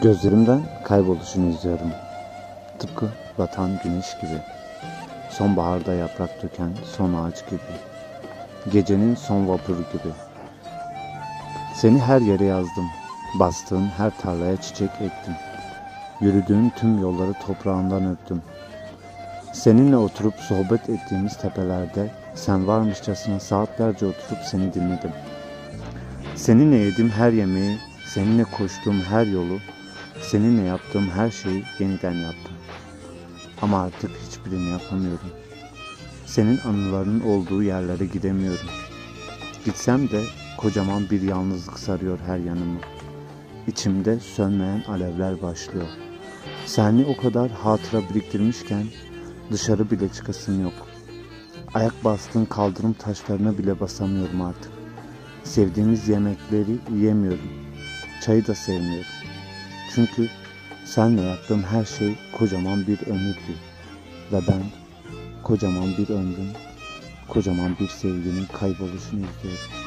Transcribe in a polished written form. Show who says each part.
Speaker 1: Gözlerimden kayboluşunu izliyorum. Tıpkı batan güneş gibi. Sonbaharda yaprak döken son ağaç gibi. Gecenin son vapuru gibi. Seni her yere yazdım. Bastığın her tarlaya çiçek ektim. Yürüdüğün tüm yolları toprağından öptüm. Seninle oturup sohbet ettiğimiz tepelerde sen varmışçasına saatlerce oturup seni dinledim. Seninle yediğim her yemeği, seninle koştuğum her yolu, seninle yaptığım her şeyi yeniden yaptım. Ama artık hiçbirini yapamıyorum. Senin anılarının olduğu yerlere gidemiyorum. Gitsem de kocaman bir yalnızlık sarıyor her yanımı. İçimde sönmeyen alevler başlıyor. Seninle o kadar hatıra biriktirmişken dışarı bile çıkasım yok. Ayak bastığın kaldırım taşlarına bile basamıyorum artık. Sevdiğimiz yemekleri yiyemiyorum. Çayı da sevmiyorum. Çünkü seninle yaptığım her şey kocaman bir ömürdü. Ve ben kocaman bir ömrün, kocaman bir sevginin kayboluşunu izliyorum.